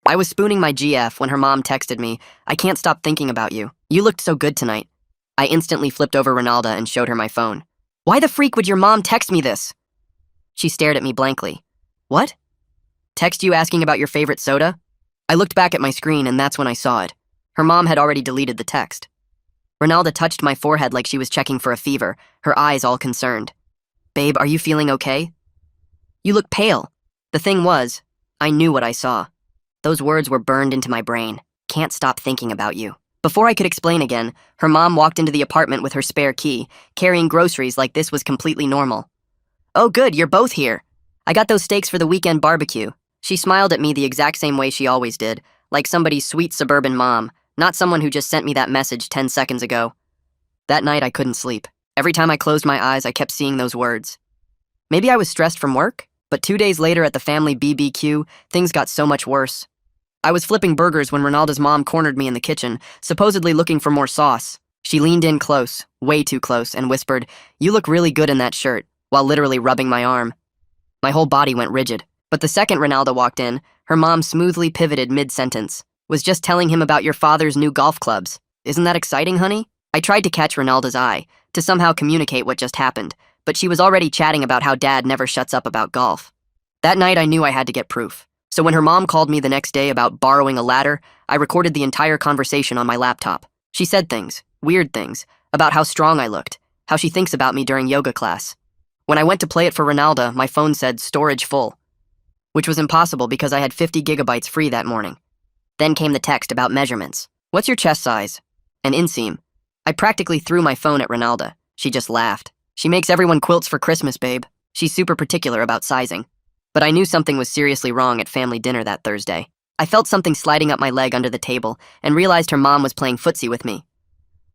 I was spooning my GF when her mom texted me, "I can't stop thinking about you. You looked so good tonight." I instantly flipped over Ronalda and showed her my phone. "Why the freak would your mom text me this?" She stared at me blankly. "What? Text you asking about your favorite soda?" I looked back at my screen and that's when I saw it. Her mom had already deleted the text. Ronalda touched my forehead like she was checking for a fever, her eyes all concerned. "Babe, are you feeling okay? You look pale." The thing was, I knew what I saw. Those words were burned into my brain. "Can't stop thinking about you." Before I could explain again, her mom walked into the apartment with her spare key, carrying groceries like this was completely normal. "Oh good, you're both here. I got those steaks for the weekend barbecue." She smiled at me the exact same way she always did, like somebody's sweet suburban mom, not someone who just sent me that message 10 seconds ago. That night I couldn't sleep. Every time I closed my eyes, I kept seeing those words. Maybe I was stressed from work, but 2 days later at the family BBQ, things got so much worse. I was flipping burgers when Ronalda's mom cornered me in the kitchen, supposedly looking for more sauce. She leaned in close, way too close, and whispered, "You look really good in that shirt," while literally rubbing my arm. My whole body went rigid. But the second Ronalda walked in, her mom smoothly pivoted mid-sentence. "Was just telling him about your father's new golf clubs. Isn't that exciting, honey?" I tried to catch Ronalda's eye, to somehow communicate what just happened, but she was already chatting about how dad never shuts up about golf. That night I knew I had to get proof. So when her mom called me the next day about borrowing a ladder, I recorded the entire conversation on my laptop. She said things, weird things, about how strong I looked, how she thinks about me during yoga class. When I went to play it for Ronalda, my phone said storage full, which was impossible because I had 50 gigabytes free that morning. Then came the text about measurements. "What's your chest size?" An inseam. I practically threw my phone at Ronalda. She just laughed. "She makes everyone quilts for Christmas, babe. She's super particular about sizing." But I knew something was seriously wrong at family dinner that Thursday. I felt something sliding up my leg under the table and realized her mom was playing footsie with me.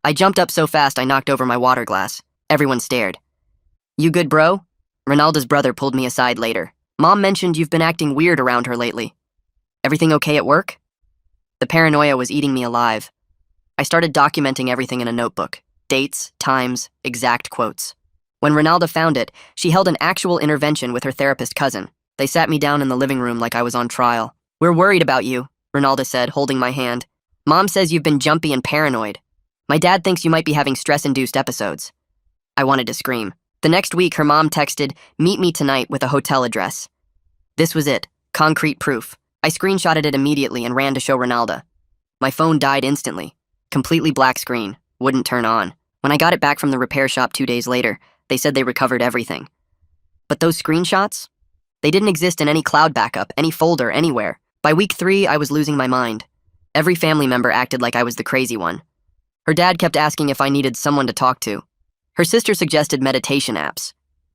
I jumped up so fast I knocked over my water glass. Everyone stared. "You good, bro?" Ronalda's brother pulled me aside later. "Mom mentioned you've been acting weird around her lately. Everything okay at work?" The paranoia was eating me alive. I started documenting everything in a notebook. Dates, times, exact quotes. When Ronalda found it, she held an actual intervention with her therapist cousin. They sat me down in the living room like I was on trial. "We're worried about you," Ronalda said, holding my hand. "Mom says you've been jumpy and paranoid. My dad thinks you might be having stress-induced episodes." I wanted to scream. The next week, her mom texted, "Meet me tonight," with a hotel address. This was it. Concrete proof. I screenshotted it immediately and ran to show Ronalda. My phone died instantly. Completely black screen. Wouldn't turn on. When I got it back from the repair shop 2 days later, they said they recovered everything. But those screenshots? They didn't exist in any cloud backup, any folder, anywhere. By week 3, I was losing my mind. Every family member acted like I was the crazy one. Her dad kept asking if I needed someone to talk to. Her sister suggested meditation apps.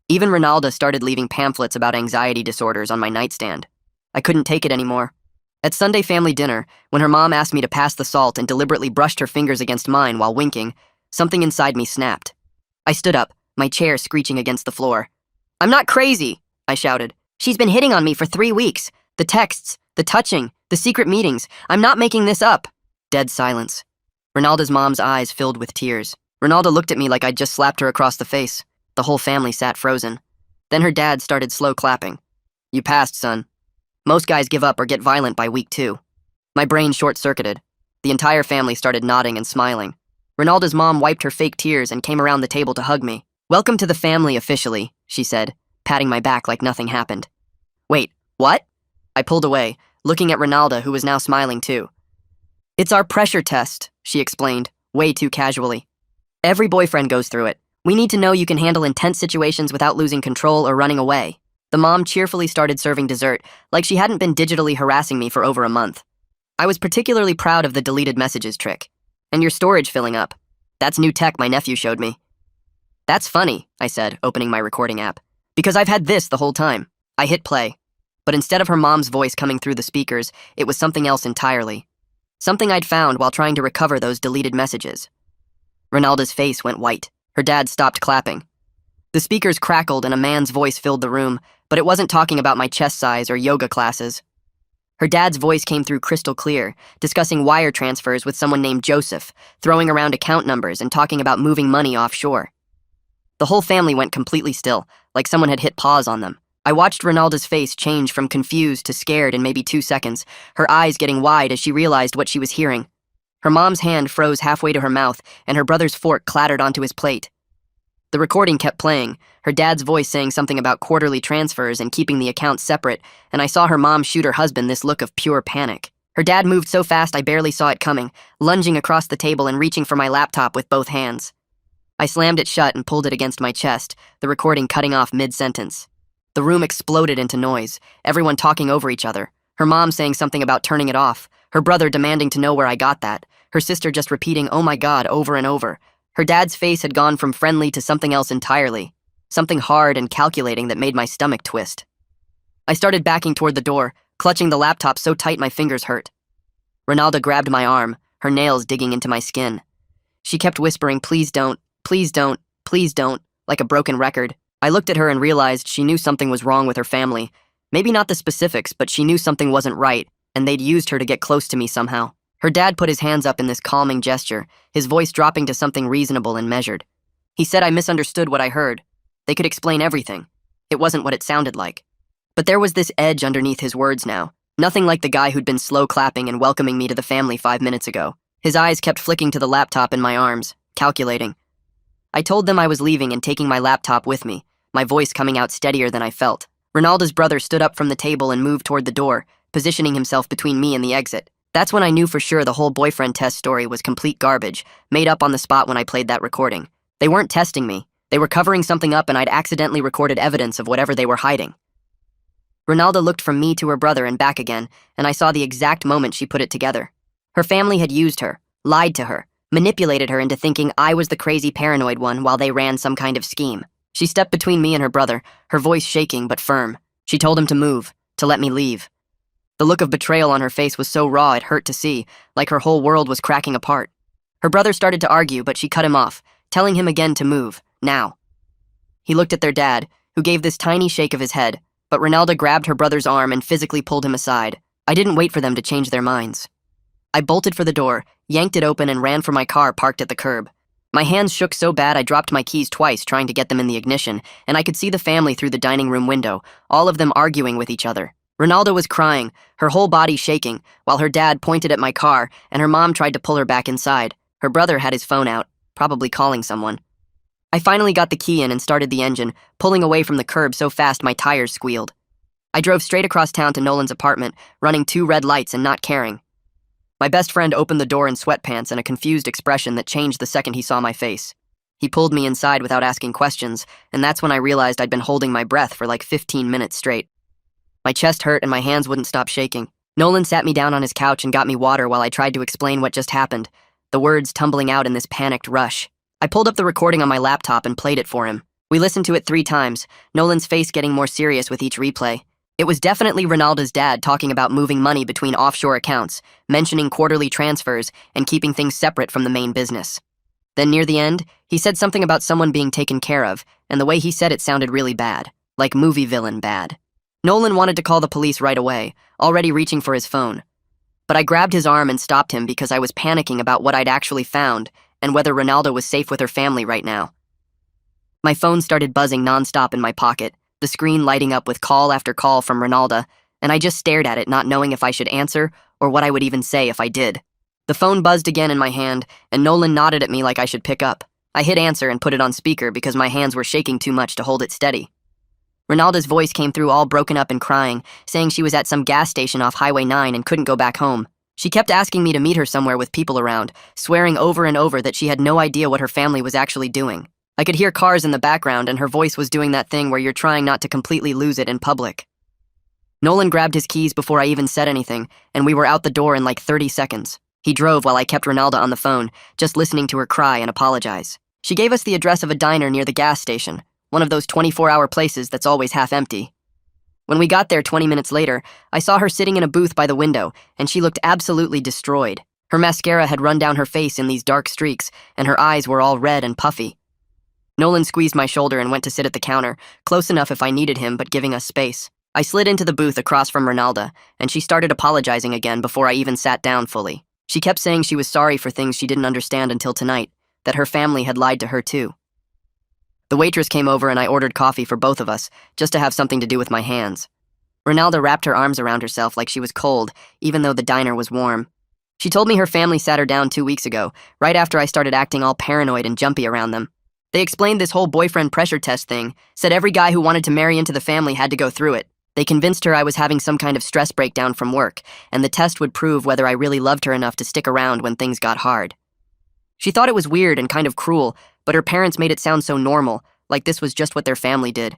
Even Ronalda started leaving pamphlets about anxiety disorders on my nightstand. I couldn't take it anymore. At Sunday family dinner, when her mom asked me to pass the salt and deliberately brushed her fingers against mine while winking, something inside me snapped. I stood up, my chair screeching against the floor. "I'm not crazy," I shouted. "She's been hitting on me for 3 weeks. The texts, the touching, the secret meetings. I'm not making this up." Dead silence. Ronalda's mom's eyes filled with tears. Ronalda looked at me like I'd just slapped her across the face. The whole family sat frozen. Then her dad started slow clapping. "You passed, son. Most guys give up or get violent by week 2. My brain short-circuited. The entire family started nodding and smiling. Ronalda's mom wiped her fake tears and came around the table to hug me. "Welcome to the family officially," she said, patting my back like nothing happened. "Wait, what?" I pulled away, looking at Ronalda, who was now smiling too. "It's our pressure test," she explained, way too casually. "Every boyfriend goes through it. We need to know you can handle intense situations without losing control or running away." The mom cheerfully started serving dessert, like she hadn't been digitally harassing me for over a month. I was particularly proud of the deleted messages trick. "And your storage filling up. That's new tech my nephew showed me." "That's funny," I said, opening my recording app. "Because I've had this the whole time." I hit play. But instead of her mom's voice coming through the speakers, it was something else entirely. Something I'd found while trying to recover those deleted messages. Ronalda's face went white. Her dad stopped clapping. The speakers crackled and a man's voice filled the room, but it wasn't talking about my chest size or yoga classes. Her dad's voice came through crystal clear, discussing wire transfers with someone named Joseph, throwing around account numbers and talking about moving money offshore. The whole family went completely still, like someone had hit pause on them. I watched Ronalda's face change from confused to scared in maybe 2 seconds, her eyes getting wide as she realized what she was hearing. Her mom's hand froze halfway to her mouth, and her brother's fork clattered onto his plate. The recording kept playing, her dad's voice saying something about quarterly transfers and keeping the accounts separate, and I saw her mom shoot her husband this look of pure panic. Her dad moved so fast I barely saw it coming, lunging across the table and reaching for my laptop with both hands. I slammed it shut and pulled it against my chest, the recording cutting off mid-sentence. The room exploded into noise, everyone talking over each other, her mom saying something about turning it off, her brother demanding to know where I got that, her sister just repeating, "Oh my God," over and over. Her dad's face had gone from friendly to something else entirely, something hard and calculating that made my stomach twist. I started backing toward the door, clutching the laptop so tight my fingers hurt. Ronalda grabbed my arm, her nails digging into my skin. She kept whispering, "Please don't, please don't, please don't," like a broken record. I looked at her and realized she knew something was wrong with her family. Maybe not the specifics, but she knew something wasn't right, and they'd used her to get close to me somehow. Her dad put his hands up in this calming gesture, his voice dropping to something reasonable and measured. He said I misunderstood what I heard. They could explain everything. It wasn't what it sounded like. But there was this edge underneath his words now, nothing like the guy who'd been slow clapping and welcoming me to the family 5 minutes ago. His eyes kept flicking to the laptop in my arms, calculating. I told them I was leaving and taking my laptop with me, my voice coming out steadier than I felt. Ronalda's brother stood up from the table and moved toward the door, positioning himself between me and the exit. That's when I knew for sure the whole boyfriend test story was complete garbage, made up on the spot when I played that recording. They weren't testing me. They were covering something up and I'd accidentally recorded evidence of whatever they were hiding. Ronalda looked from me to her brother and back again, and I saw the exact moment she put it together. Her family had used her, lied to her, manipulated her into thinking I was the crazy paranoid one while they ran some kind of scheme. She stepped between me and her brother, her voice shaking but firm. She told him to move, to let me leave. The look of betrayal on her face was so raw it hurt to see, like her whole world was cracking apart. Her brother started to argue, but she cut him off, telling him again to move, now. He looked at their dad, who gave this tiny shake of his head, but Ronalda grabbed her brother's arm and physically pulled him aside. I didn't wait for them to change their minds. I bolted for the door, yanked it open, and ran for my car parked at the curb. My hands shook so bad I dropped my keys twice trying to get them in the ignition, and I could see the family through the dining room window, all of them arguing with each other. Ronalda was crying, her whole body shaking, while her dad pointed at my car, and her mom tried to pull her back inside. Her brother had his phone out, probably calling someone. I finally got the key in and started the engine, pulling away from the curb so fast my tires squealed. I drove straight across town to Nolan's apartment, running 2 red lights and not caring. My best friend opened the door in sweatpants and a confused expression that changed the second he saw my face. He pulled me inside without asking questions, and that's when I realized I'd been holding my breath for like 15 minutes straight. My chest hurt and my hands wouldn't stop shaking. Nolan sat me down on his couch and got me water while I tried to explain what just happened, the words tumbling out in this panicked rush. I pulled up the recording on my laptop and played it for him. We listened to it 3 times, Nolan's face getting more serious with each replay. It was definitely Ronalda's dad talking about moving money between offshore accounts, mentioning quarterly transfers, and keeping things separate from the main business. Then near the end, he said something about someone being taken care of, and the way he said it sounded really bad, like movie villain bad. Nolan wanted to call the police right away, already reaching for his phone. But I grabbed his arm and stopped him because I was panicking about what I'd actually found and whether Ronalda was safe with her family right now. My phone started buzzing nonstop in my pocket, the screen lighting up with call after call from Ronalda, and I just stared at it, not knowing if I should answer or what I would even say if I did. The phone buzzed again in my hand, and Nolan nodded at me like I should pick up. I hit answer and put it on speaker because my hands were shaking too much to hold it steady. Ronalda's voice came through all broken up and crying, saying she was at some gas station off Highway 9 and couldn't go back home. She kept asking me to meet her somewhere with people around, swearing over and over that she had no idea what her family was actually doing. I could hear cars in the background, and her voice was doing that thing where you're trying not to completely lose it in public. Nolan grabbed his keys before I even said anything, and we were out the door in like 30 seconds. He drove while I kept Ronalda on the phone, just listening to her cry and apologize. She gave us the address of a diner near the gas station, one of those 24-hour places that's always half empty. When we got there 20 minutes later, I saw her sitting in a booth by the window, and she looked absolutely destroyed. Her mascara had run down her face in these dark streaks, and her eyes were all red and puffy. Nolan squeezed my shoulder and went to sit at the counter, close enough if I needed him but giving us space. I slid into the booth across from Ronalda, and she started apologizing again before I even sat down fully. She kept saying she was sorry for things she didn't understand until tonight, that her family had lied to her too. The waitress came over and I ordered coffee for both of us, just to have something to do with my hands. Ronalda wrapped her arms around herself like she was cold, even though the diner was warm. She told me her family sat her down 2 weeks ago, right after I started acting all paranoid and jumpy around them. They explained this whole boyfriend pressure test thing, said every guy who wanted to marry into the family had to go through it. They convinced her I was having some kind of stress breakdown from work, and the test would prove whether I really loved her enough to stick around when things got hard. She thought it was weird and kind of cruel, but her parents made it sound so normal, like this was just what their family did.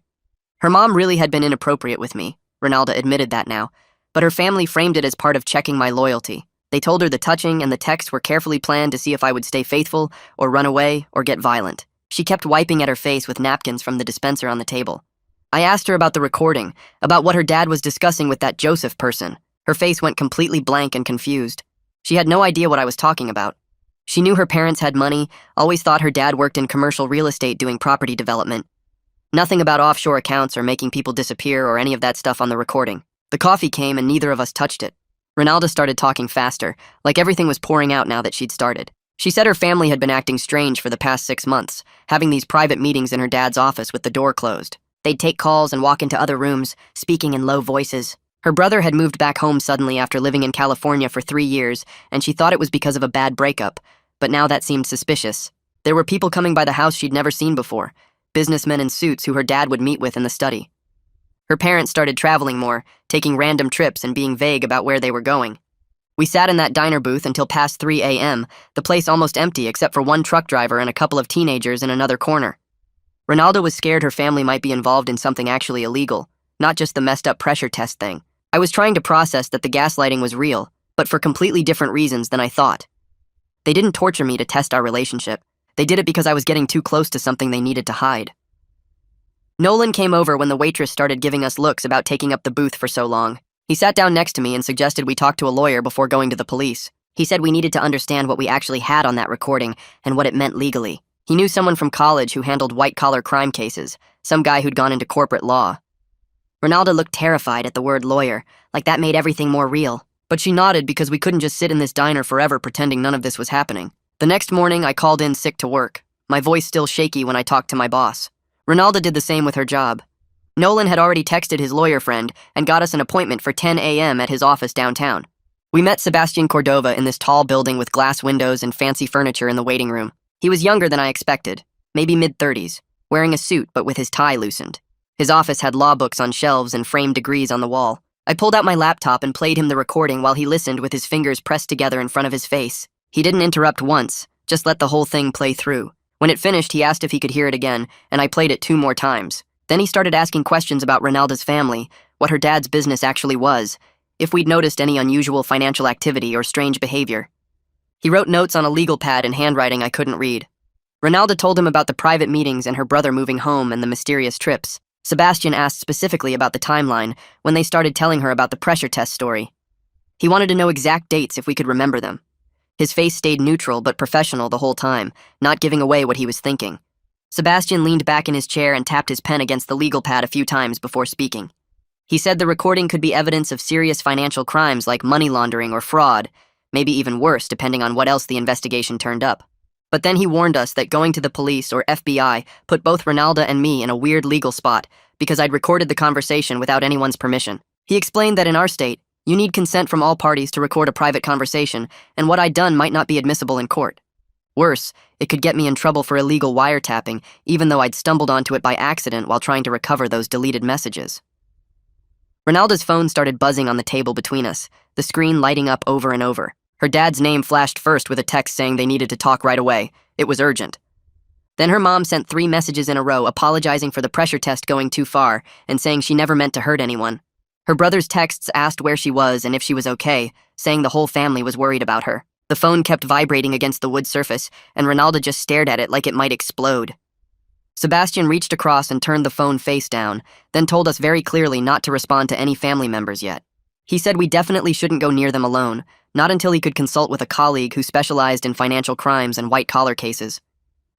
Her mom really had been inappropriate with me, Ronalda admitted that now, but her family framed it as part of checking my loyalty. They told her the touching and the text were carefully planned to see if I would stay faithful, or run away, or get violent. She kept wiping at her face with napkins from the dispenser on the table. I asked her about the recording, about what her dad was discussing with that Joseph person. Her face went completely blank and confused. She had no idea what I was talking about. She knew her parents had money, always thought her dad worked in commercial real estate doing property development. Nothing about offshore accounts or making people disappear or any of that stuff on the recording. The coffee came and neither of us touched it. Ronalda started talking faster, like everything was pouring out now that she'd started. She said her family had been acting strange for the past 6 months, having these private meetings in her dad's office with the door closed. They'd take calls and walk into other rooms, speaking in low voices. Her brother had moved back home suddenly after living in California for 3 years, and she thought it was because of a bad breakup, but now that seemed suspicious. There were people coming by the house she'd never seen before, businessmen in suits who her dad would meet with in the study. Her parents started traveling more, taking random trips and being vague about where they were going. We sat in that diner booth until past 3 a.m., the place almost empty except for one truck driver and a couple of teenagers in another corner. Ronalda was scared her family might be involved in something actually illegal, not just the messed up pressure test thing. I was trying to process that the gaslighting was real, but for completely different reasons than I thought. They didn't torture me to test our relationship. They did it because I was getting too close to something they needed to hide. Nolan came over when the waitress started giving us looks about taking up the booth for so long. He sat down next to me and suggested we talk to a lawyer before going to the police. He said we needed to understand what we actually had on that recording and what it meant legally. He knew someone from college who handled white-collar crime cases, some guy who'd gone into corporate law. Ronalda looked terrified at the word lawyer, like that made everything more real. But she nodded because we couldn't just sit in this diner forever pretending none of this was happening. The next morning, I called in sick to work, my voice still shaky when I talked to my boss. Ronalda did the same with her job. Nolan had already texted his lawyer friend and got us an appointment for 10 a.m. at his office downtown. We met Sebastian Cordova in this tall building with glass windows and fancy furniture in the waiting room. He was younger than I expected, maybe mid-30s, wearing a suit but with his tie loosened. His office had law books on shelves and framed degrees on the wall. I pulled out my laptop and played him the recording while he listened with his fingers pressed together in front of his face. He didn't interrupt once, just let the whole thing play through. When it finished, he asked if he could hear it again, and I played it 2 more times. Then he started asking questions about Ronalda's family, what her dad's business actually was, if we'd noticed any unusual financial activity or strange behavior. He wrote notes on a legal pad in handwriting I couldn't read. Ronalda told him about the private meetings and her brother moving home and the mysterious trips. Sebastian asked specifically about the timeline when they started telling her about the pressure test story. He wanted to know exact dates if we could remember them. His face stayed neutral but professional the whole time, not giving away what he was thinking. Sebastian leaned back in his chair and tapped his pen against the legal pad a few times before speaking. He said the recording could be evidence of serious financial crimes like money laundering or fraud, maybe even worse depending on what else the investigation turned up. But then he warned us that going to the police or FBI put both Ronalda and me in a weird legal spot because I'd recorded the conversation without anyone's permission. He explained that in our state, you need consent from all parties to record a private conversation, and what I'd done might not be admissible in court. Worse, it could get me in trouble for illegal wiretapping, even though I'd stumbled onto it by accident while trying to recover those deleted messages. Ronalda's phone started buzzing on the table between us, the screen lighting up over and over. Her dad's name flashed first with a text saying they needed to talk right away. It was urgent. Then her mom sent 3 messages in a row apologizing for the pressure test going too far and saying she never meant to hurt anyone. Her brother's texts asked where she was and if she was okay, saying the whole family was worried about her. The phone kept vibrating against the wood surface, and Ronalda just stared at it like it might explode. Sebastian reached across and turned the phone face down, then told us very clearly not to respond to any family members yet. He said we definitely shouldn't go near them alone, not until he could consult with a colleague who specialized in financial crimes and white-collar cases.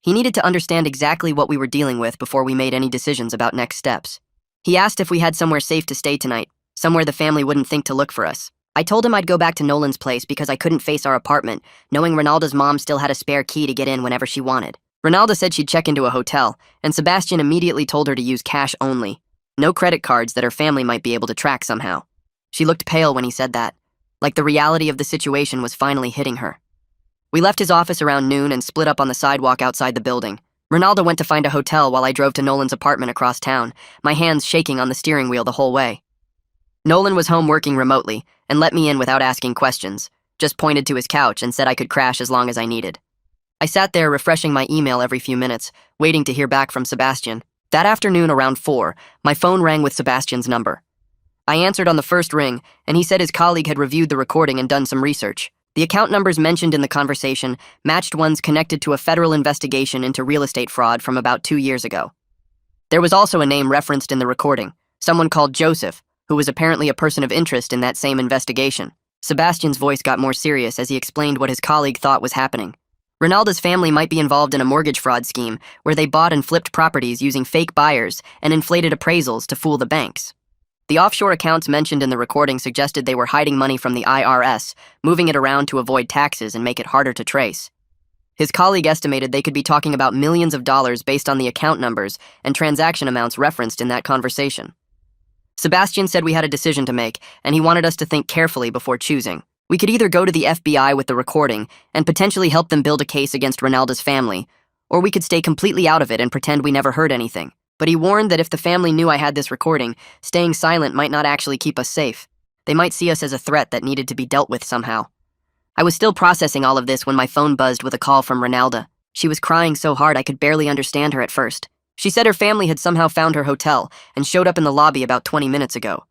He needed to understand exactly what we were dealing with before we made any decisions about next steps. He asked if we had somewhere safe to stay tonight, somewhere the family wouldn't think to look for us. I told him I'd go back to Nolan's place because I couldn't face our apartment, knowing Ronalda's mom still had a spare key to get in whenever she wanted. Ronaldo said she'd check into a hotel, and Sebastian immediately told her to use cash only. No credit cards that her family might be able to track somehow. She looked pale when he said that, like the reality of the situation was finally hitting her. We left his office around noon and split up on the sidewalk outside the building. Ronaldo went to find a hotel while I drove to Nolan's apartment across town, my hands shaking on the steering wheel the whole way. Nolan was home working remotely and let me in without asking questions, just pointed to his couch and said I could crash as long as I needed. I sat there refreshing my email every few minutes, waiting to hear back from Sebastian. That afternoon around 4, my phone rang with Sebastian's number. I answered on the first ring, and he said his colleague had reviewed the recording and done some research. The account numbers mentioned in the conversation matched ones connected to a federal investigation into real estate fraud from about 2 years ago. There was also a name referenced in the recording, someone called Joseph, who was apparently a person of interest in that same investigation. Sebastian's voice got more serious as he explained what his colleague thought was happening. Ronaldo's family might be involved in a mortgage fraud scheme where they bought and flipped properties using fake buyers and inflated appraisals to fool the banks. The offshore accounts mentioned in the recording suggested they were hiding money from the IRS, moving it around to avoid taxes and make it harder to trace. His colleague estimated they could be talking about millions of dollars based on the account numbers and transaction amounts referenced in that conversation. Sebastian said we had a decision to make, and he wanted us to think carefully before choosing. We could either go to the FBI with the recording and potentially help them build a case against Ronaldo's family, or we could stay completely out of it and pretend we never heard anything. But he warned that if the family knew I had this recording, staying silent might not actually keep us safe. They might see us as a threat that needed to be dealt with somehow. I was still processing all of this when my phone buzzed with a call from Ronaldo. She was crying so hard I could barely understand her at first. She said her family had somehow found her hotel and showed up in the lobby about 20 minutes ago.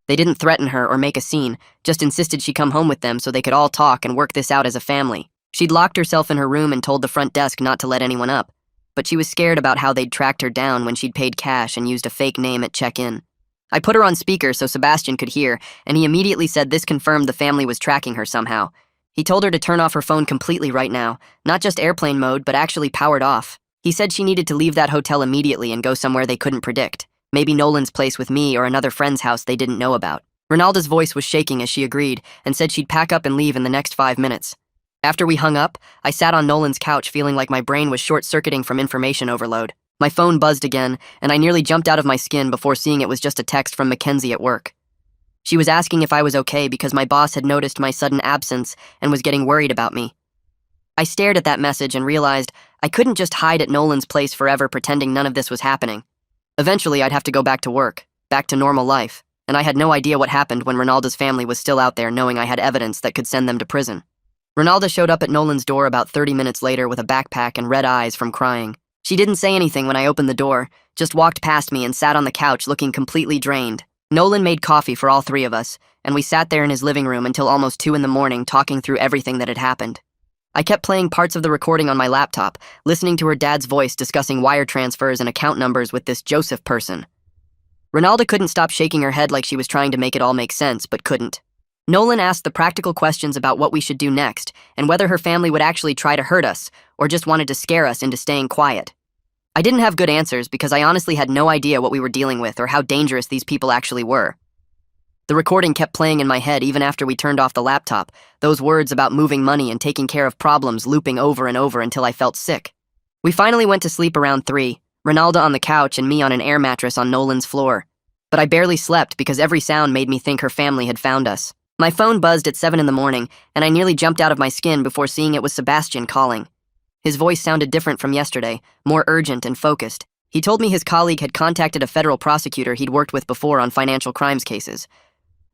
They didn't threaten her or make a scene, just insisted she come home with them so they could all talk and work this out as a family. She'd locked herself in her room and told the front desk not to let anyone up, but she was scared about how they'd tracked her down when she'd paid cash and used a fake name at check-in. I put her on speaker so Sebastian could hear, and he immediately said this confirmed the family was tracking her somehow. He told her to turn off her phone completely right now, not just airplane mode, but actually powered off. He said she needed to leave that hotel immediately and go somewhere they couldn't predict. Maybe Nolan's place with me or another friend's house they didn't know about. Ronaldo's voice was shaking as she agreed and said she'd pack up and leave in the next 5 minutes. After we hung up, I sat on Nolan's couch feeling like my brain was short-circuiting from information overload. My phone buzzed again, and I nearly jumped out of my skin before seeing it was just a text from Mackenzie at work. She was asking if I was okay because my boss had noticed my sudden absence and was getting worried about me. I stared at that message and realized I couldn't just hide at Nolan's place forever pretending none of this was happening. Eventually, I'd have to go back to work, back to normal life, and I had no idea what happened when Ronaldo's family was still out there knowing I had evidence that could send them to prison. Ronaldo showed up at Nolan's door about 30 minutes later with a backpack and red eyes from crying. She didn't say anything when I opened the door, just walked past me and sat on the couch looking completely drained. Nolan made coffee for all 3 of us, and we sat there in his living room until almost 2 in the morning talking through everything that had happened. I kept playing parts of the recording on my laptop, listening to her dad's voice discussing wire transfers and account numbers with this Joseph person. Ronaldo couldn't stop shaking her head like she was trying to make it all make sense, but couldn't. Nolan asked the practical questions about what we should do next and whether her family would actually try to hurt us or just wanted to scare us into staying quiet. I didn't have good answers because I honestly had no idea what we were dealing with or how dangerous these people actually were. The recording kept playing in my head even after we turned off the laptop, those words about moving money and taking care of problems looping over and over until I felt sick. We finally went to sleep around 3, Ronaldo on the couch and me on an air mattress on Nolan's floor. But I barely slept because every sound made me think her family had found us. My phone buzzed at 7 in the morning, and I nearly jumped out of my skin before seeing it was Sebastian calling. His voice sounded different from yesterday, more urgent and focused. He told me his colleague had contacted a federal prosecutor he'd worked with before on financial crimes cases.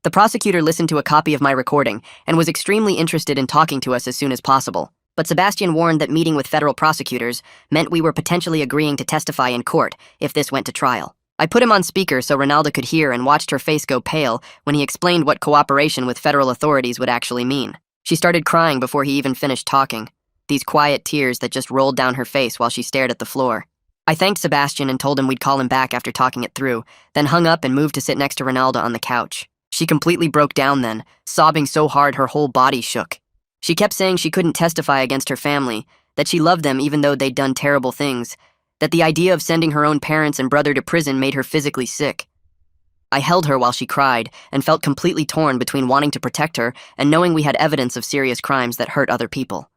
The prosecutor listened to a copy of my recording and was extremely interested in talking to us as soon as possible. But Sebastian warned that meeting with federal prosecutors meant we were potentially agreeing to testify in court if this went to trial. I put him on speaker so Ronaldo could hear and watched her face go pale when he explained what cooperation with federal authorities would actually mean. She started crying before he even finished talking, these quiet tears that just rolled down her face while she stared at the floor. I thanked Sebastian and told him we'd call him back after talking it through, then hung up and moved to sit next to Ronaldo on the couch. She completely broke down then, sobbing so hard her whole body shook. She kept saying she couldn't testify against her family, that she loved them even though they'd done terrible things, that the idea of sending her own parents and brother to prison made her physically sick. I held her while she cried and felt completely torn between wanting to protect her and knowing we had evidence of serious crimes that hurt other people.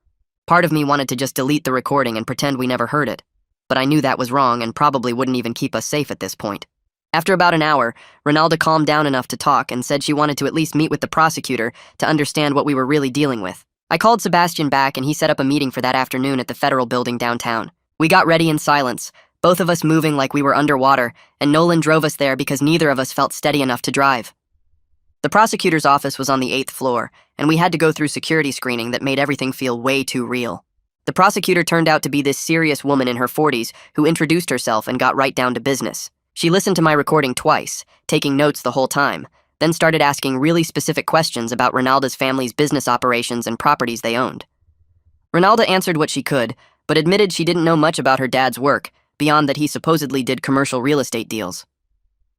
Part of me wanted to just delete the recording and pretend we never heard it, but I knew that was wrong and probably wouldn't even keep us safe at this point. After about an hour, Ronalda calmed down enough to talk and said she wanted to at least meet with the prosecutor to understand what we were really dealing with. I called Sebastian back and he set up a meeting for that afternoon at the Federal Building downtown. We got ready in silence, both of us moving like we were underwater, and Nolan drove us there because neither of us felt steady enough to drive. The prosecutor's office was on the 8th floor, and we had to go through security screening that made everything feel way too real. The prosecutor turned out to be this serious woman in her 40s who introduced herself and got right down to business. She listened to my recording twice, taking notes the whole time, then started asking really specific questions about Ronalda's family's business operations and properties they owned. Ronalda answered what she could, but admitted she didn't know much about her dad's work, beyond that he supposedly did commercial real estate deals.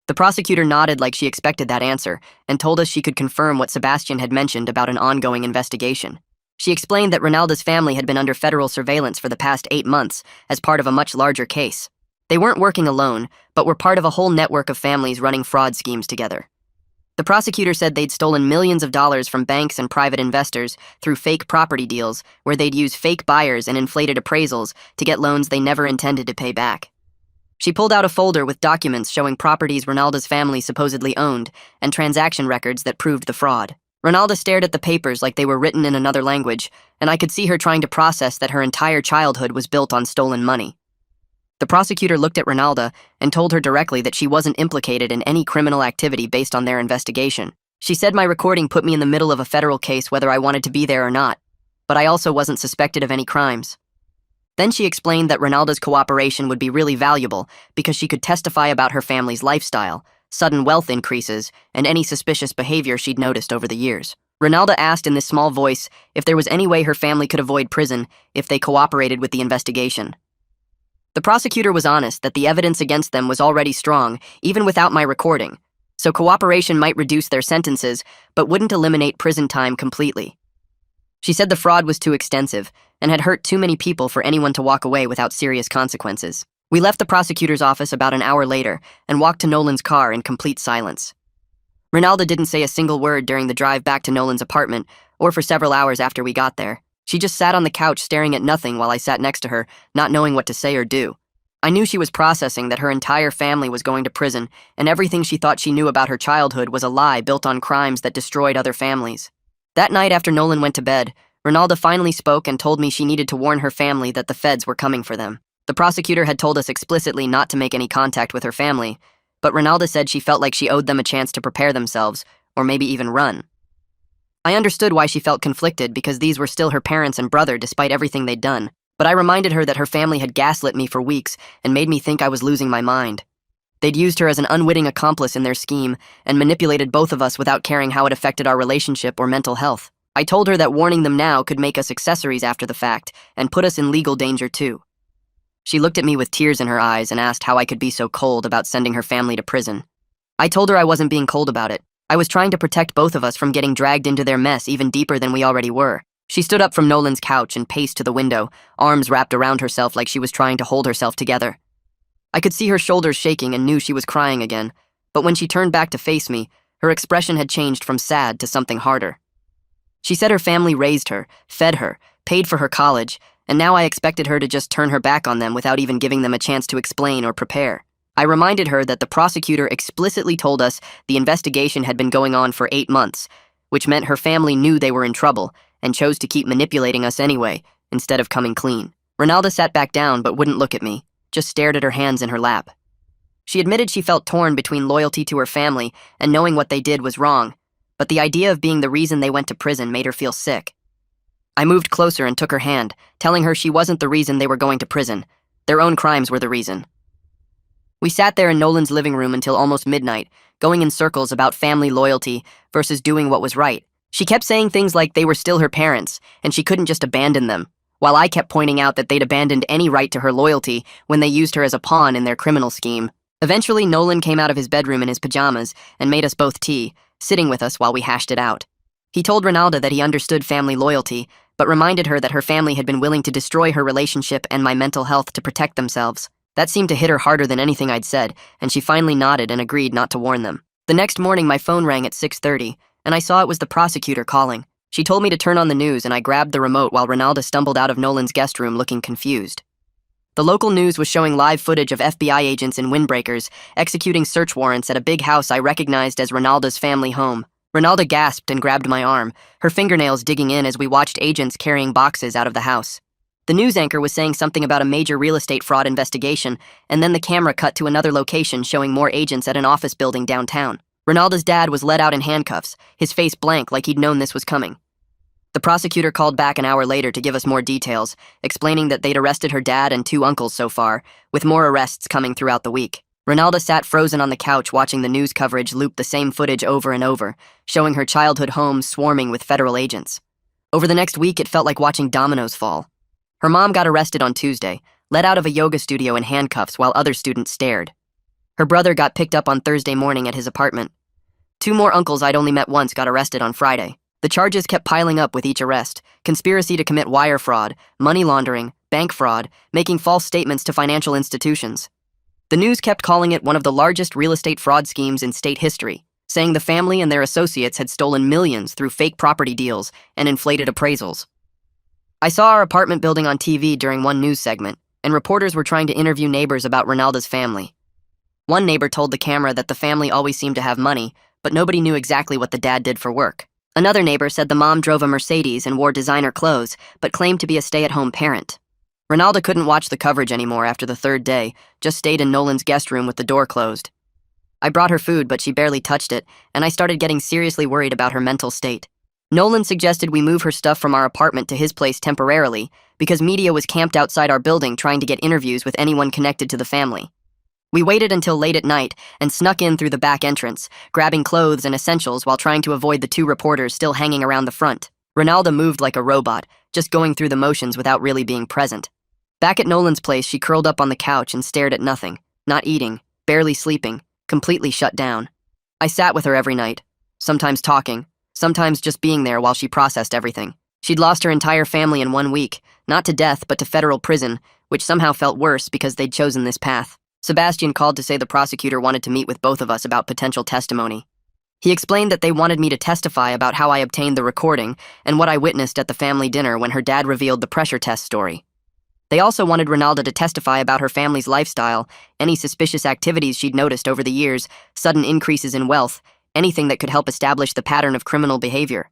The prosecutor nodded like she expected that answer and told us she could confirm what Sebastian had mentioned about an ongoing investigation. She explained that Ronalda's family had been under federal surveillance for the past 8 months as part of a much larger case. They weren't working alone, but were part of a whole network of families running fraud schemes together. The prosecutor said they'd stolen millions of dollars from banks and private investors through fake property deals where they'd use fake buyers and inflated appraisals to get loans they never intended to pay back. She pulled out a folder with documents showing properties Ronalda's family supposedly owned and transaction records that proved the fraud. Ronalda stared at the papers like they were written in another language, and I could see her trying to process that her entire childhood was built on stolen money. The prosecutor looked at Ronalda and told her directly that she wasn't implicated in any criminal activity based on their investigation. She said my recording put me in the middle of a federal case whether I wanted to be there or not, but I also wasn't suspected of any crimes. Then she explained that Ronalda's cooperation would be really valuable because she could testify about her family's lifestyle, sudden wealth increases, and any suspicious behavior she'd noticed over the years. Ronalda asked in this small voice if there was any way her family could avoid prison if they cooperated with the investigation. The prosecutor was honest that the evidence against them was already strong, even without my recording, so cooperation might reduce their sentences, but wouldn't eliminate prison time completely. She said the fraud was too extensive and had hurt too many people for anyone to walk away without serious consequences. We left the prosecutor's office about an hour later and walked to Nolan's car in complete silence. Ronalda didn't say a single word during the drive back to Nolan's apartment or for several hours after we got there. She just sat on the couch staring at nothing while I sat next to her, not knowing what to say or do. I knew she was processing that her entire family was going to prison and everything she thought she knew about her childhood was a lie built on crimes that destroyed other families. That night after Nolan went to bed, Ronalda finally spoke and told me she needed to warn her family that the feds were coming for them. The prosecutor had told us explicitly not to make any contact with her family, but Ronalda said she felt like she owed them a chance to prepare themselves, or maybe even run. I understood why she felt conflicted because these were still her parents and brother despite everything they'd done, but I reminded her that her family had gaslit me for weeks and made me think I was losing my mind. They'd used her as an unwitting accomplice in their scheme and manipulated both of us without caring how it affected our relationship or mental health. I told her that warning them now could make us accessories after the fact and put us in legal danger too. She looked at me with tears in her eyes and asked how I could be so cold about sending her family to prison. I told her I wasn't being cold about it. I was trying to protect both of us from getting dragged into their mess even deeper than we already were. She stood up from Nolan's couch and paced to the window, arms wrapped around herself like she was trying to hold herself together. I could see her shoulders shaking and knew she was crying again, but when she turned back to face me, her expression had changed from sad to something harder. She said her family raised her, fed her, paid for her college, and now I expected her to just turn her back on them without even giving them a chance to explain or prepare. I reminded her that the prosecutor explicitly told us the investigation had been going on for 8 months, which meant her family knew they were in trouble and chose to keep manipulating us anyway, instead of coming clean. Ronalda sat back down but wouldn't look at me, just stared at her hands in her lap. She admitted she felt torn between loyalty to her family and knowing what they did was wrong, but the idea of being the reason they went to prison made her feel sick. I moved closer and took her hand, telling her she wasn't the reason they were going to prison. Their own crimes were the reason. We sat there in Nolan's living room until almost midnight, going in circles about family loyalty versus doing what was right. She kept saying things like they were still her parents, and she couldn't just abandon them, while I kept pointing out that they'd abandoned any right to her loyalty when they used her as a pawn in their criminal scheme. Eventually, Nolan came out of his bedroom in his pajamas and made us both tea, sitting with us while we hashed it out. He told Ronalda that he understood family loyalty, but reminded her that her family had been willing to destroy her relationship and my mental health to protect themselves. That seemed to hit her harder than anything I'd said, and she finally nodded and agreed not to warn them. The next morning, my phone rang at 6:30, and I saw it was the prosecutor calling. She told me to turn on the news, and I grabbed the remote while Ronaldo stumbled out of Nolan's guest room looking confused. The local news was showing live footage of FBI agents in windbreakers executing search warrants at a big house I recognized as Ronaldo's family home. Ronaldo gasped and grabbed my arm, her fingernails digging in as we watched agents carrying boxes out of the house. The news anchor was saying something about a major real estate fraud investigation, and then the camera cut to another location showing more agents at an office building downtown. Ronaldo's dad was led out in handcuffs, his face blank like he'd known this was coming. The prosecutor called back an hour later to give us more details, explaining that they'd arrested her dad and 2 uncles so far, with more arrests coming throughout the week. Ronaldo sat frozen on the couch watching the news coverage loop the same footage over and over, showing her childhood home swarming with federal agents. Over the next week, it felt like watching dominoes fall. Her mom got arrested on Tuesday, let out of a yoga studio in handcuffs while other students stared. Her brother got picked up on Thursday morning at his apartment. 2 more uncles I'd only met once got arrested on Friday. The charges kept piling up with each arrest: conspiracy to commit wire fraud, money laundering, bank fraud, making false statements to financial institutions. The news kept calling it one of the largest real estate fraud schemes in state history, saying the family and their associates had stolen millions through fake property deals and inflated appraisals. I saw our apartment building on TV during one news segment, and reporters were trying to interview neighbors about Ronaldo's family. One neighbor told the camera that the family always seemed to have money, but nobody knew exactly what the dad did for work. Another neighbor said the mom drove a Mercedes and wore designer clothes, but claimed to be a stay-at-home parent. Ronaldo couldn't watch the coverage anymore after the 3rd day, just stayed in Nolan's guest room with the door closed. I brought her food, but she barely touched it, and I started getting seriously worried about her mental state. Nolan suggested we move her stuff from our apartment to his place temporarily, because media was camped outside our building trying to get interviews with anyone connected to the family. We waited until late at night and snuck in through the back entrance, grabbing clothes and essentials while trying to avoid the 2 reporters still hanging around the front. Ronaldo moved like a robot, just going through the motions without really being present. Back at Nolan's place, she curled up on the couch and stared at nothing, not eating, barely sleeping, completely shut down. I sat with her every night, sometimes talking, sometimes just being there while she processed everything. She'd lost her entire family in 1 week, not to death but to federal prison, which somehow felt worse because they'd chosen this path. Sebastian called to say the prosecutor wanted to meet with both of us about potential testimony. He explained that they wanted me to testify about how I obtained the recording and what I witnessed at the family dinner when her dad revealed the pressure test story. They also wanted Ronaldo to testify about her family's lifestyle, any suspicious activities she'd noticed over the years, sudden increases in wealth, anything that could help establish the pattern of criminal behavior.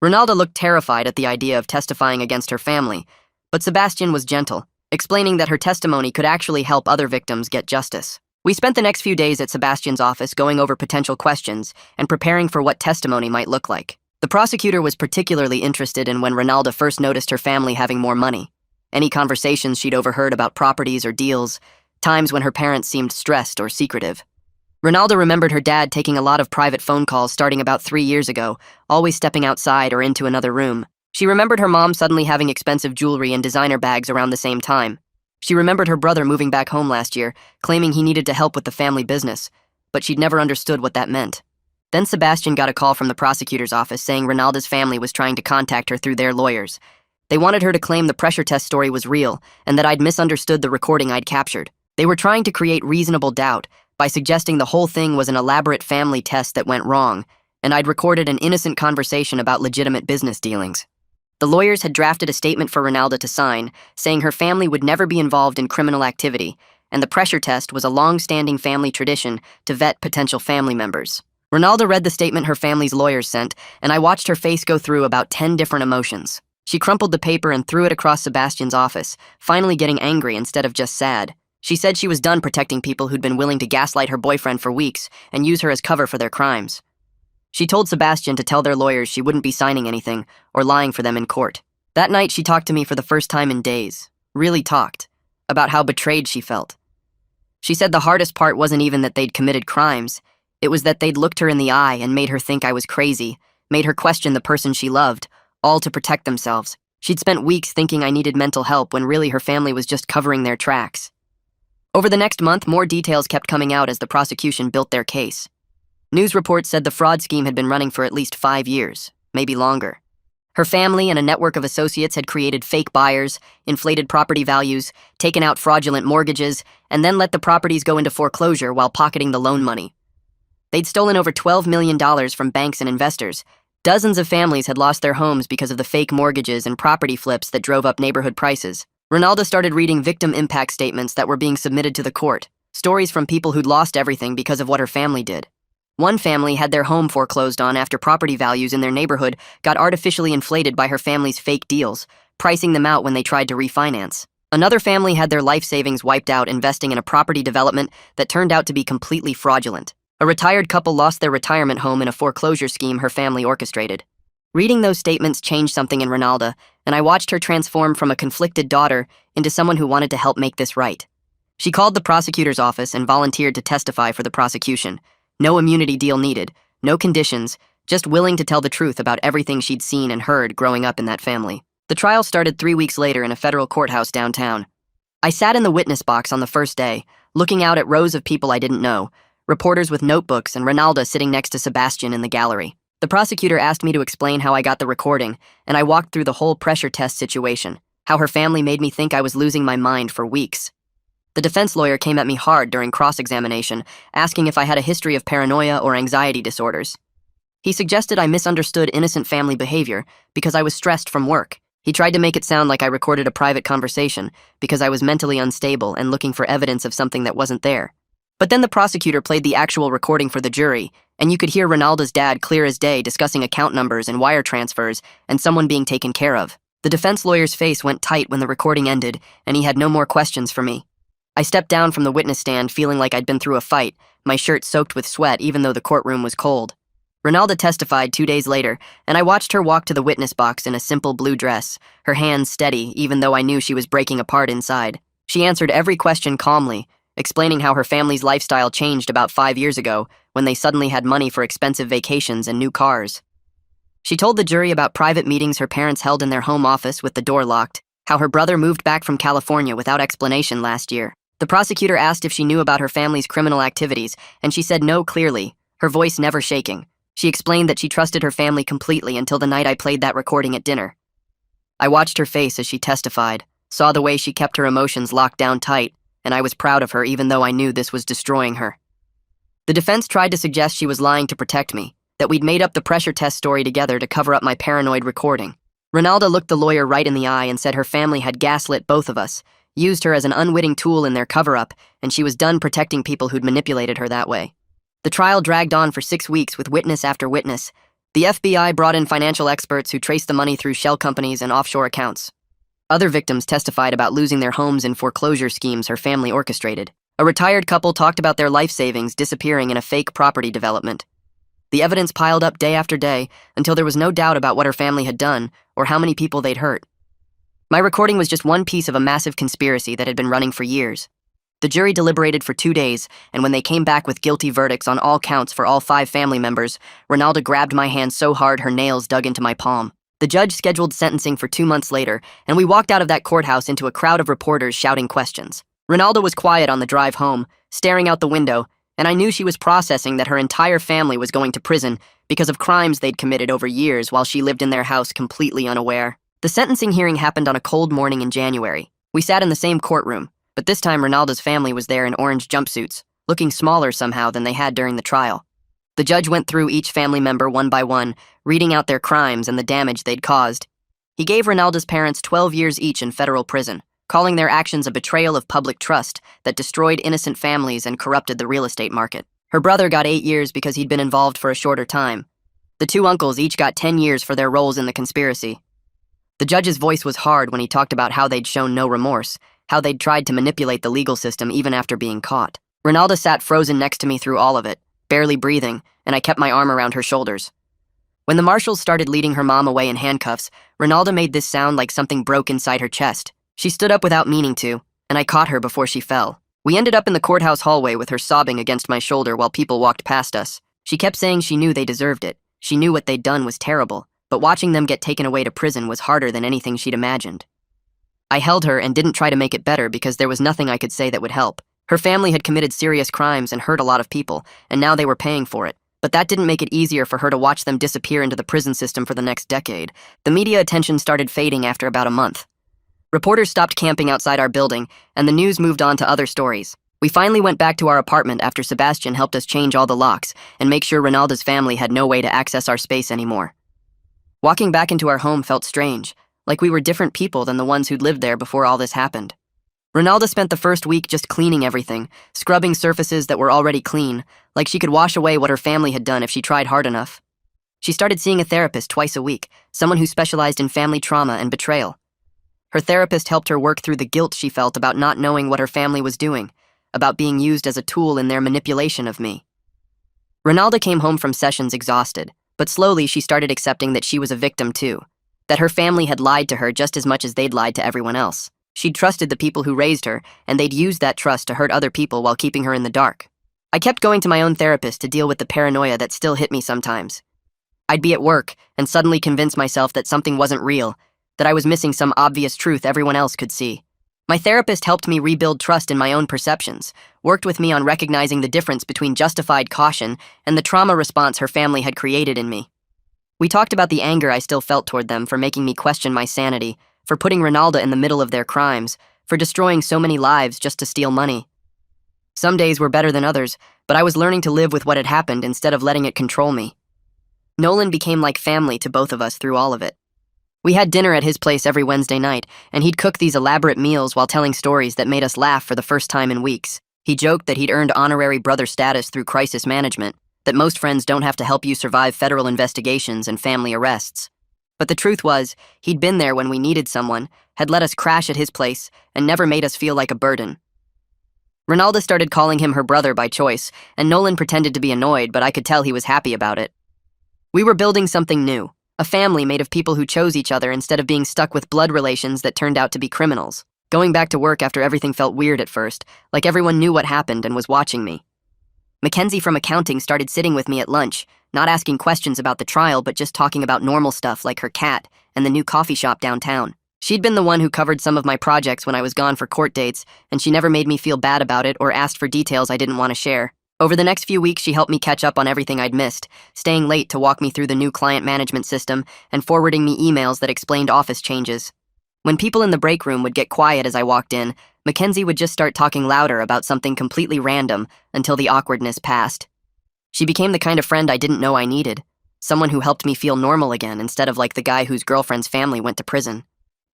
Ronaldo looked terrified at the idea of testifying against her family, but Sebastian was gentle, explaining that her testimony could actually help other victims get justice. We spent the next few days at Sebastian's office going over potential questions and preparing for what testimony might look like. The prosecutor was particularly interested in when Ronaldo first noticed her family having more money, any conversations she'd overheard about properties or deals, times when her parents seemed stressed or secretive. Ronaldo remembered her dad taking a lot of private phone calls starting about 3 years ago, always stepping outside or into another room. She remembered her mom suddenly having expensive jewelry and designer bags around the same time. She remembered her brother moving back home last year, claiming he needed to help with the family business, but she'd never understood what that meant. Then Sebastian got a call from the prosecutor's office saying Ronaldo's family was trying to contact her through their lawyers. They wanted her to claim the pressure test story was real and that I'd misunderstood the recording I'd captured. They were trying to create reasonable doubt by suggesting the whole thing was an elaborate family test that went wrong, and I'd recorded an innocent conversation about legitimate business dealings. The lawyers had drafted a statement for Ronaldo to sign, saying her family would never be involved in criminal activity, and the pressure test was a long-standing family tradition to vet potential family members. Ronaldo read the statement her family's lawyers sent, and I watched her face go through about 10 different emotions. She crumpled the paper and threw it across Sebastian's office, finally getting angry instead of just sad. She said she was done protecting people who'd been willing to gaslight her boyfriend for weeks and use her as cover for their crimes. She told Sebastian to tell their lawyers she wouldn't be signing anything or lying for them in court. That night, she talked to me for the first time in days, really talked, about how betrayed she felt. She said the hardest part wasn't even that they'd committed crimes. It was that they'd looked her in the eye and made her think I was crazy, made her question the person she loved, all to protect themselves. She'd spent weeks thinking I needed mental help when really her family was just covering their tracks. Over the next month, more details kept coming out as the prosecution built their case. News reports said the fraud scheme had been running for at least 5 years, maybe longer. Her family and a network of associates had created fake buyers, inflated property values, taken out fraudulent mortgages, and then let the properties go into foreclosure while pocketing the loan money. They'd stolen over $12 million from banks and investors, Dozens of families had lost their homes because of the fake mortgages and property flips that drove up neighborhood prices. Ronaldo started reading victim impact statements that were being submitted to the court, stories from people who'd lost everything because of what her family did. One family had their home foreclosed on after property values in their neighborhood got artificially inflated by her family's fake deals, pricing them out when they tried to refinance. Another family had their life savings wiped out investing in a property development that turned out to be completely fraudulent. A retired couple lost their retirement home in a foreclosure scheme her family orchestrated. Reading those statements changed something in Ronaldo, and I watched her transform from a conflicted daughter into someone who wanted to help make this right. She called the prosecutor's office and volunteered to testify for the prosecution. No immunity deal needed, no conditions, just willing to tell the truth about everything she'd seen and heard growing up in that family. The trial started 3 weeks later in a federal courthouse downtown. I sat in the witness box on the first day, looking out at rows of people I didn't know, reporters with notebooks and Ronaldo sitting next to Sebastian in the gallery. The prosecutor asked me to explain how I got the recording, and I walked through the whole pressure test situation, how her family made me think I was losing my mind for weeks. The defense lawyer came at me hard during cross-examination, asking if I had a history of paranoia or anxiety disorders. He suggested I misunderstood innocent family behavior because I was stressed from work. He tried to make it sound like I recorded a private conversation because I was mentally unstable and looking for evidence of something that wasn't there. But then the prosecutor played the actual recording for the jury, and you could hear Ronaldo's dad clear as day discussing account numbers and wire transfers and someone being taken care of. The defense lawyer's face went tight when the recording ended, and he had no more questions for me. I stepped down from the witness stand feeling like I'd been through a fight, my shirt soaked with sweat even though the courtroom was cold. Ronaldo testified 2 days later, and I watched her walk to the witness box in a simple blue dress, her hands steady even though I knew she was breaking apart inside. She answered every question calmly, explaining how her family's lifestyle changed about 5 years ago when they suddenly had money for expensive vacations and new cars. She told the jury about private meetings her parents held in their home office with the door locked, how her brother moved back from California without explanation last year. The prosecutor asked if she knew about her family's criminal activities, and she said no clearly, her voice never shaking. She explained that she trusted her family completely until the night I played that recording at dinner. I watched her face as she testified, saw the way she kept her emotions locked down tight, and I was proud of her even though I knew this was destroying her. The defense tried to suggest she was lying to protect me, that we'd made up the pressure test story together to cover up my paranoid recording. Ronaldo looked the lawyer right in the eye and said her family had gaslit both of us, used her as an unwitting tool in their cover-up, and she was done protecting people who'd manipulated her that way. The trial dragged on for 6 weeks with witness after witness. The FBI brought in financial experts who traced the money through shell companies and offshore accounts. Other victims testified about losing their homes in foreclosure schemes her family orchestrated. A retired couple talked about their life savings disappearing in a fake property development. The evidence piled up day after day until there was no doubt about what her family had done or how many people they'd hurt. My recording was just one piece of a massive conspiracy that had been running for years. The jury deliberated for 2 days, and when they came back with guilty verdicts on all counts for all 5 family members, Ronaldo grabbed my hand so hard her nails dug into my palm. The judge scheduled sentencing for 2 months later, and we walked out of that courthouse into a crowd of reporters shouting questions. Ronaldo was quiet on the drive home, staring out the window, and I knew she was processing that her entire family was going to prison because of crimes they'd committed over years while she lived in their house completely unaware. The sentencing hearing happened on a cold morning in January. We sat in the same courtroom, but this time Ronaldo's family was there in orange jumpsuits, looking smaller somehow than they had during the trial. The judge went through each family member one by one, reading out their crimes and the damage they'd caused. He gave Ronaldo's parents 12 years each in federal prison, calling their actions a betrayal of public trust that destroyed innocent families and corrupted the real estate market. Her brother got 8 years because he'd been involved for a shorter time. The 2 uncles each got 10 years for their roles in the conspiracy. The judge's voice was hard when he talked about how they'd shown no remorse, how they'd tried to manipulate the legal system even after being caught. Ronaldo sat frozen next to me through all of it, barely breathing, and I kept my arm around her shoulders. When the marshals started leading her mom away in handcuffs, Ronaldo made this sound like something broke inside her chest. She stood up without meaning to, and I caught her before she fell. We ended up in the courthouse hallway with her sobbing against my shoulder while people walked past us. She kept saying she knew they deserved it. She knew what they'd done was terrible, but watching them get taken away to prison was harder than anything she'd imagined. I held her and didn't try to make it better because there was nothing I could say that would help. Her family had committed serious crimes and hurt a lot of people, and now they were paying for it. But that didn't make it easier for her to watch them disappear into the prison system for the next decade. The media attention started fading after about a month. Reporters stopped camping outside our building, and the news moved on to other stories. We finally went back to our apartment after Sebastian helped us change all the locks and make sure Ronaldo's family had no way to access our space anymore. Walking back into our home felt strange, like we were different people than the ones who'd lived there before all this happened. Ronalda spent the first week just cleaning everything, scrubbing surfaces that were already clean, like she could wash away what her family had done if she tried hard enough. She started seeing a therapist twice a week, someone who specialized in family trauma and betrayal. Her therapist helped her work through the guilt she felt about not knowing what her family was doing, about being used as a tool in their manipulation of me. Ronalda came home from sessions exhausted, but slowly she started accepting that she was a victim too, that her family had lied to her just as much as they'd lied to everyone else. She'd trusted the people who raised her, and they'd used that trust to hurt other people while keeping her in the dark. I kept going to my own therapist to deal with the paranoia that still hit me sometimes. I'd be at work and suddenly convince myself that something wasn't real, that I was missing some obvious truth everyone else could see. My therapist helped me rebuild trust in my own perceptions, worked with me on recognizing the difference between justified caution and the trauma response her family had created in me. We talked about the anger I still felt toward them for making me question my sanity, for putting Ronalda in the middle of their crimes, for destroying so many lives just to steal money. Some days were better than others, but I was learning to live with what had happened instead of letting it control me. Nolan became like family to both of us through all of it. We had dinner at his place every Wednesday night, and he'd cook these elaborate meals while telling stories that made us laugh for the first time in weeks. He joked that he'd earned honorary brother status through crisis management, that most friends don't have to help you survive federal investigations and family arrests. But the truth was, he'd been there when we needed someone, had let us crash at his place, and never made us feel like a burden. Ronalda started calling him her brother by choice, and Nolan pretended to be annoyed, but I could tell he was happy about it. We were building something new, a family made of people who chose each other instead of being stuck with blood relations that turned out to be criminals. Going back to work after everything felt weird at first, like everyone knew what happened and was watching me. Mackenzie from accounting started sitting with me at lunch, not asking questions about the trial but just talking about normal stuff like her cat and the new coffee shop downtown. She'd been the one who covered some of my projects when I was gone for court dates, and she never made me feel bad about it or asked for details I didn't want to share. Over the next few weeks, she helped me catch up on everything I'd missed, staying late to walk me through the new client management system and forwarding me emails that explained office changes. When people in the break room would get quiet as I walked in, Mackenzie would just start talking louder about something completely random until the awkwardness passed. She became the kind of friend I didn't know I needed, someone who helped me feel normal again instead of like the guy whose girlfriend's family went to prison.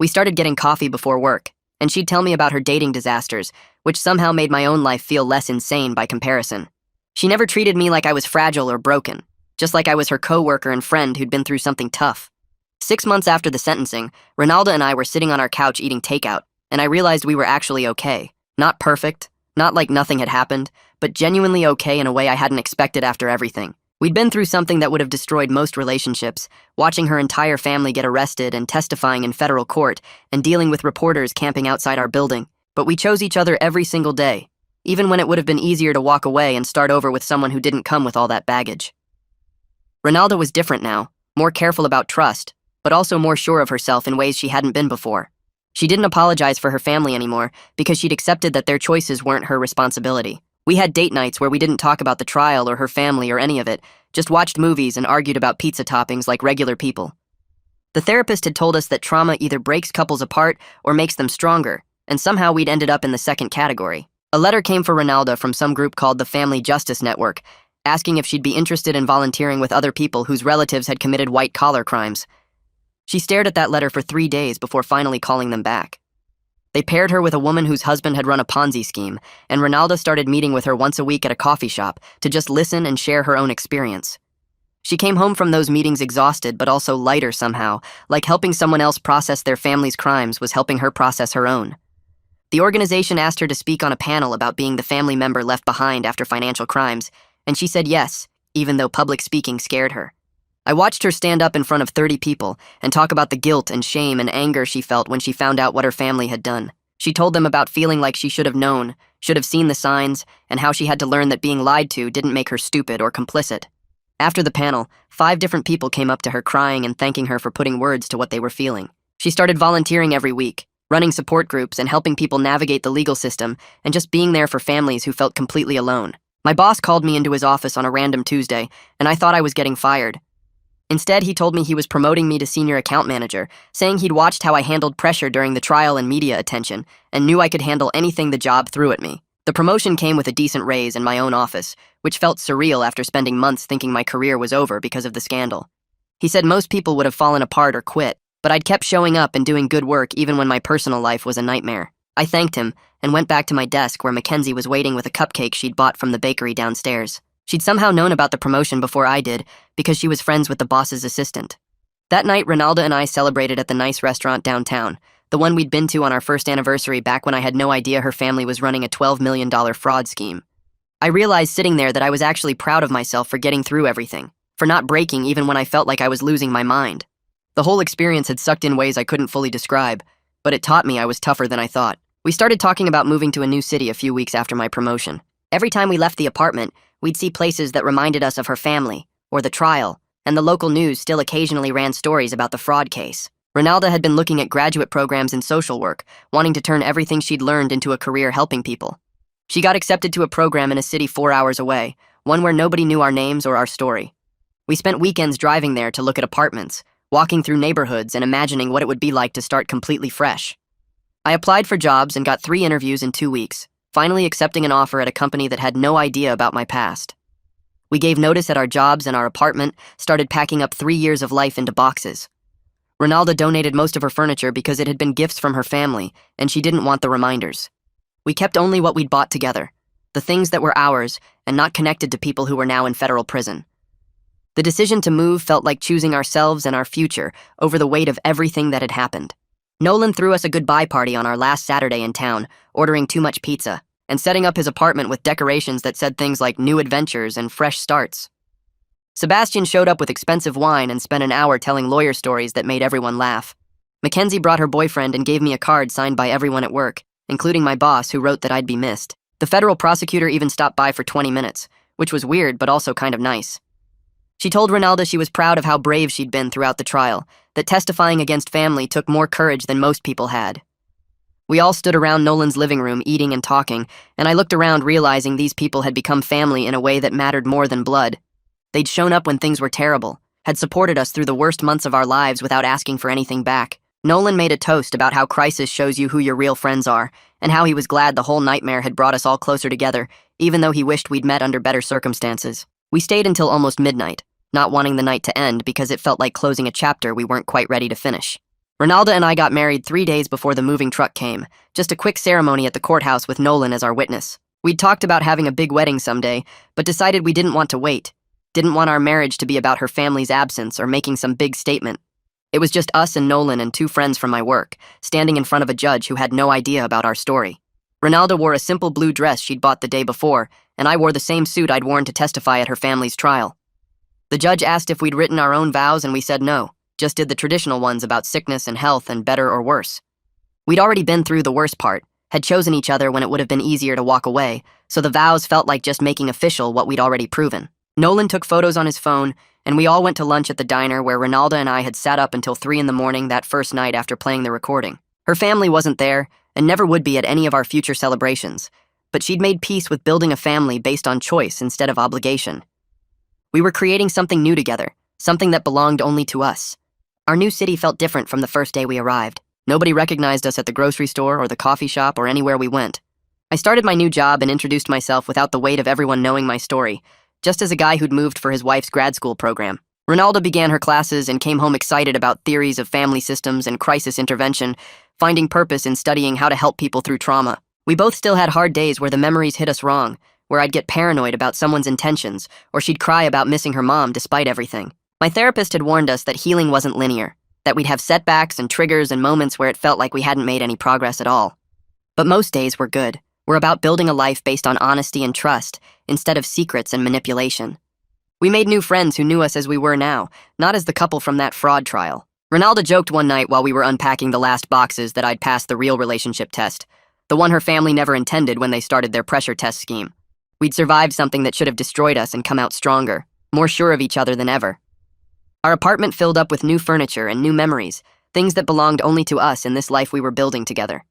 We started getting coffee before work, and she'd tell me about her dating disasters, which somehow made my own life feel less insane by comparison. She never treated me like I was fragile or broken, just like I was her coworker and friend who'd been through something tough. 6 months after the sentencing, Ronalda and I were sitting on our couch eating takeout, and I realized we were actually okay. Not perfect, not like nothing had happened, but genuinely okay in a way I hadn't expected after everything. We'd been through something that would have destroyed most relationships, watching her entire family get arrested and testifying in federal court and dealing with reporters camping outside our building. But we chose each other every single day, even when it would have been easier to walk away and start over with someone who didn't come with all that baggage. Ronalda was different now, more careful about trust, but also more sure of herself in ways she hadn't been before. She didn't apologize for her family anymore because she'd accepted that their choices weren't her responsibility. We had date nights where we didn't talk about the trial or her family or any of it, just watched movies and argued about pizza toppings like regular people. The therapist had told us that trauma either breaks couples apart or makes them stronger, and somehow we'd ended up in the second category. A letter came for Ronalda from some group called the Family Justice Network, asking if she'd be interested in volunteering with other people whose relatives had committed white-collar crimes. She stared at that letter for 3 days before finally calling them back. They paired her with a woman whose husband had run a Ponzi scheme, and Ronalda started meeting with her once a week at a coffee shop to just listen and share her own experience. She came home from those meetings exhausted but also lighter somehow, like helping someone else process their family's crimes was helping her process her own. The organization asked her to speak on a panel about being the family member left behind after financial crimes, and she said yes, even though public speaking scared her. I watched her stand up in front of 30 people and talk about the guilt and shame and anger she felt when she found out what her family had done. She told them about feeling like she should have known, should have seen the signs, and how she had to learn that being lied to didn't make her stupid or complicit. After the panel, 5 different people came up to her crying and thanking her for putting words to what they were feeling. She started volunteering every week, running support groups and helping people navigate the legal system and just being there for families who felt completely alone. My boss called me into his office on a random Tuesday, and I thought I was getting fired. Instead, he told me he was promoting me to senior account manager, saying he'd watched how I handled pressure during the trial and media attention, and knew I could handle anything the job threw at me. The promotion came with a decent raise in my own office, which felt surreal after spending months thinking my career was over because of the scandal. He said most people would have fallen apart or quit, but I'd kept showing up and doing good work even when my personal life was a nightmare. I thanked him and went back to my desk where Mackenzie was waiting with a cupcake she'd bought from the bakery downstairs. She'd somehow known about the promotion before I did because she was friends with the boss's assistant. That night, Ronaldo and I celebrated at the nice restaurant downtown, the one we'd been to on our first anniversary back when I had no idea her family was running a $12 million fraud scheme. I realized sitting there that I was actually proud of myself for getting through everything, for not breaking even when I felt like I was losing my mind. The whole experience had sucked in ways I couldn't fully describe, but it taught me I was tougher than I thought. We started talking about moving to a new city a few weeks after my promotion. Every time we left the apartment, we'd see places that reminded us of her family, or the trial, and the local news still occasionally ran stories about the fraud case. Ronaldo had been looking at graduate programs in social work, wanting to turn everything she'd learned into a career helping people. She got accepted to a program in a city 4 hours away, one where nobody knew our names or our story. We spent weekends driving there to look at apartments, walking through neighborhoods and imagining what it would be like to start completely fresh. I applied for jobs and got 3 interviews in 2 weeks, finally accepting an offer at a company that had no idea about my past. We gave notice at our jobs and our apartment, started packing up 3 years of life into boxes. Ronaldo donated most of her furniture because it had been gifts from her family, and she didn't want the reminders. We kept only what we'd bought together, the things that were ours and not connected to people who were now in federal prison. The decision to move felt like choosing ourselves and our future over the weight of everything that had happened. Nolan threw us a goodbye party on our last Saturday in town, ordering too much pizza, and setting up his apartment with decorations that said things like new adventures and fresh starts. Sebastian showed up with expensive wine and spent an hour telling lawyer stories that made everyone laugh. Mackenzie brought her boyfriend and gave me a card signed by everyone at work, including my boss who wrote that I'd be missed. The federal prosecutor even stopped by for 20 minutes, which was weird but also kind of nice. She told Ronaldo she was proud of how brave she'd been throughout the trial, that testifying against family took more courage than most people had. We all stood around Nolan's living room eating and talking, and I looked around realizing these people had become family in a way that mattered more than blood. They'd shown up when things were terrible, had supported us through the worst months of our lives without asking for anything back. Nolan made a toast about how crisis shows you who your real friends are, and how he was glad the whole nightmare had brought us all closer together, even though he wished we'd met under better circumstances. We stayed until almost midnight, not wanting the night to end because it felt like closing a chapter we weren't quite ready to finish. Ronaldo and I got married 3 days before the moving truck came, just a quick ceremony at the courthouse with Nolan as our witness. We'd talked about having a big wedding someday, but decided we didn't want to wait. Didn't want our marriage to be about her family's absence or making some big statement. It was just us and Nolan and 2 friends from my work, standing in front of a judge who had no idea about our story. Ronaldo wore a simple blue dress she'd bought the day before, and I wore the same suit I'd worn to testify at her family's trial. The judge asked if we'd written our own vows, and we said no, just did the traditional ones about sickness and health and better or worse. We'd already been through the worst part, had chosen each other when it would have been easier to walk away, so the vows felt like just making official what we'd already proven. Nolan took photos on his phone, and we all went to lunch at the diner where Ronaldo and I had sat up until 3 a.m. that first night after playing the recording. Her family wasn't there, and never would be at any of our future celebrations, but she'd made peace with building a family based on choice instead of obligation. We were creating something new together, something that belonged only to us. Our new city felt different from the first day we arrived. Nobody recognized us at the grocery store or the coffee shop or anywhere we went. I started my new job and introduced myself without the weight of everyone knowing my story, just as a guy who'd moved for his wife's grad school program. Ronaldo began her classes and came home excited about theories of family systems and crisis intervention, finding purpose in studying how to help people through trauma. We both still had hard days where the memories hit us wrong, where I'd get paranoid about someone's intentions, or she'd cry about missing her mom despite everything. My therapist had warned us that healing wasn't linear, that we'd have setbacks and triggers and moments where it felt like we hadn't made any progress at all. But most days were good. We're about building a life based on honesty and trust, instead of secrets and manipulation. We made new friends who knew us as we were now, not as the couple from that fraud trial. Ronaldo joked one night while we were unpacking the last boxes that I'd passed the real relationship test, the one her family never intended when they started their pressure test scheme. We'd survived something that should have destroyed us and come out stronger, more sure of each other than ever. Our apartment filled up with new furniture and new memories, things that belonged only to us in this life we were building together.